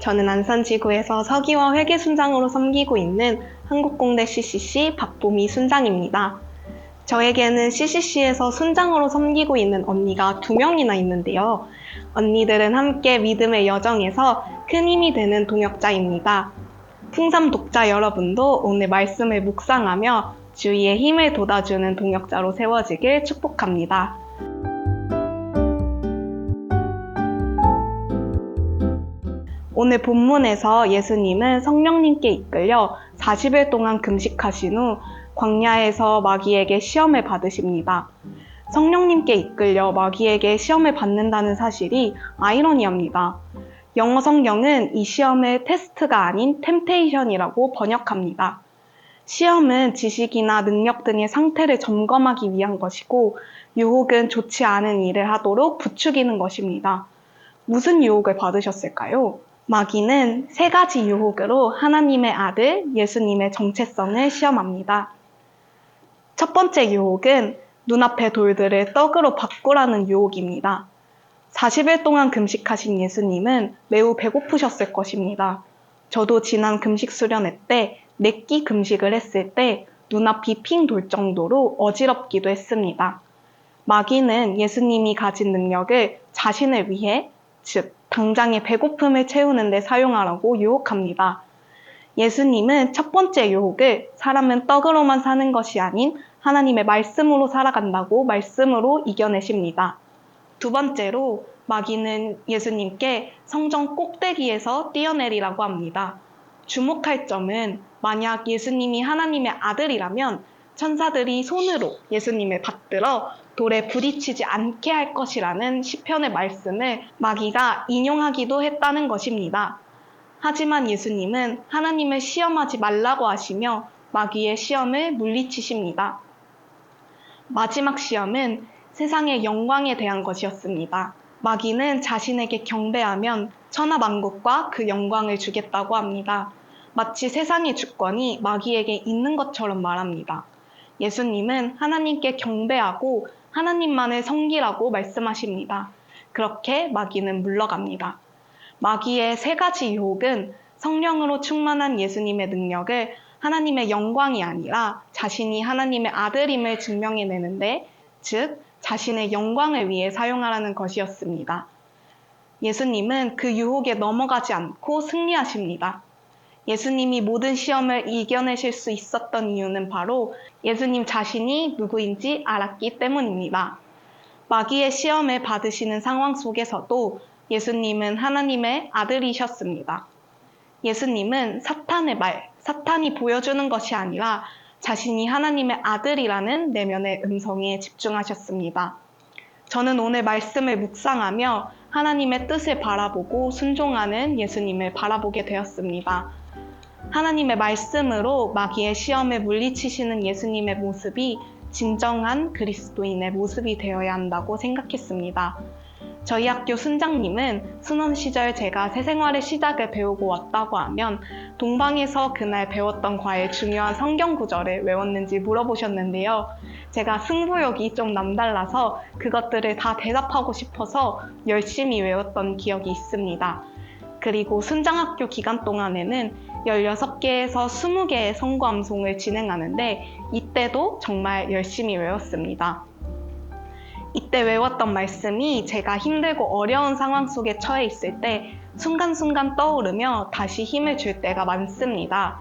저는 안산지구에서 서기와 회계순장으로 섬기고 있는 한국공대 CCC 박보미 순장입니다. 저에게는 CCC에서 순장으로 섬기고 있는 언니가 2명이나 있는데요. 언니들은 함께 믿음의 여정에서 큰 힘이 되는 동역자입니다. 풍삼 독자 여러분도 오늘 말씀을 묵상하며 주위에 힘을 돋아주는 동역자로 세워지길 축복합니다. 오늘 본문에서 예수님은 성령님께 이끌려 40일 동안 금식하신 후 광야에서 마귀에게 시험을 받으십니다. 성령님께 이끌려 마귀에게 시험을 받는다는 사실이 아이러니합니다. 영어 성경은 이 시험을 테스트가 아닌 템테이션이라고 번역합니다. 시험은 지식이나 능력 등의 상태를 점검하기 위한 것이고, 유혹은 좋지 않은 일을 하도록 부추기는 것입니다. 무슨 유혹을 받으셨을까요? 마귀는 3가지 유혹으로 하나님의 아들, 예수님의 정체성을 시험합니다. 첫 번째 유혹은 눈앞의 돌들을 떡으로 바꾸라는 유혹입니다. 40일 동안 금식하신 예수님은 매우 배고프셨을 것입니다. 저도 지난 금식 수련회 때 4끼 금식을 했을 때 눈앞이 핑 돌 정도로 어지럽기도 했습니다. 마귀는 예수님이 가진 능력을 자신을 위해, 즉 당장의 배고픔을 채우는 데 사용하라고 유혹합니다. 예수님은 첫 번째 유혹을 사람은 떡으로만 사는 것이 아닌 하나님의 말씀으로 살아간다고 말씀으로 이겨내십니다. 두 번째로 마귀는 예수님께 성전 꼭대기에서 뛰어내리라고 합니다. 주목할 점은 만약 예수님이 하나님의 아들이라면 천사들이 손으로 예수님을 받들어 돌에 부딪히지 않게 할 것이라는 시편의 말씀을 마귀가 인용하기도 했다는 것입니다. 하지만 예수님은 하나님을 시험하지 말라고 하시며 마귀의 시험을 물리치십니다. 마지막 시험은 세상의 영광에 대한 것이었습니다. 마귀는 자신에게 경배하면 천하만국과 그 영광을 주겠다고 합니다. 마치 세상의 주권이 마귀에게 있는 것처럼 말합니다. 예수님은 하나님께 경배하고 하나님만을 섬기라고 말씀하십니다. 그렇게 마귀는 물러갑니다. 마귀의 3가지 유혹은 성령으로 충만한 예수님의 능력을 하나님의 영광이 아니라 자신이 하나님의 아들임을 증명해내는데, 즉 자신의 영광을 위해 사용하라는 것이었습니다. 예수님은 그 유혹에 넘어가지 않고 승리하십니다. 예수님이 모든 시험을 이겨내실 수 있었던 이유는 바로 예수님 자신이 누구인지 알았기 때문입니다. 마귀의 시험을 받으시는 상황 속에서도 예수님은 하나님의 아들이셨습니다. 예수님은 사탄의 말, 사탄이 보여주는 것이 아니라 자신이 하나님의 아들이라는 내면의 음성에 집중하셨습니다. 저는 오늘 말씀을 묵상하며 하나님의 뜻을 바라보고 순종하는 예수님을 바라보게 되었습니다. 하나님의 말씀으로 마귀의 시험을 물리치시는 예수님의 모습이 진정한 그리스도인의 모습이 되어야 한다고 생각했습니다. 저희 학교 순장님은 순원 시절 제가 새생활의 시작을 배우고 왔다고 하면 동방에서 그날 배웠던 과의 중요한 성경 구절을 외웠는지 물어보셨는데요. 제가 승부욕이 좀 남달라서 그것들을 다 대답하고 싶어서 열심히 외웠던 기억이 있습니다. 그리고 순장학교 기간 동안에는 16개에서 20개의 선고암송을 진행하는데 이때도 정말 열심히 외웠습니다. 이때 외웠던 말씀이 제가 힘들고 어려운 상황 속에 처해 있을 때 순간순간 떠오르며 다시 힘을 줄 때가 많습니다.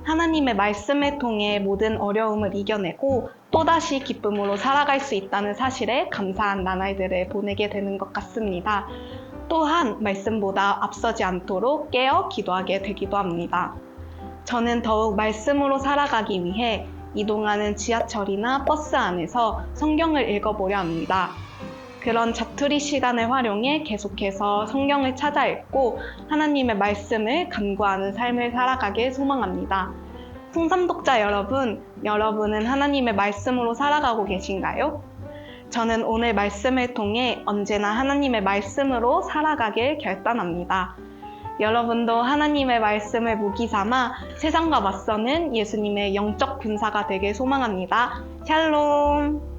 하나님의 말씀을 통해 모든 어려움을 이겨내고 또다시 기쁨으로 살아갈 수 있다는 사실에 감사한 나날들을 보내게 되는 것 같습니다. 또한 말씀보다 앞서지 않도록 깨어 기도하게 되기도 합니다. 저는 더욱 말씀으로 살아가기 위해 이동하는 지하철이나 버스 안에서 성경을 읽어보려 합니다. 그런 자투리 시간을 활용해 계속해서 성경을 찾아 읽고 하나님의 말씀을 간구하는 삶을 살아가길 소망합니다. 풍삼독자 여러분, 여러분은 하나님의 말씀으로 살아가고 계신가요? 저는 오늘 말씀을 통해 언제나 하나님의 말씀으로 살아가길 결단합니다. 여러분도 하나님의 말씀을 무기 삼아 세상과 맞서는 예수님의 영적 군사가 되길 소망합니다. 샬롬!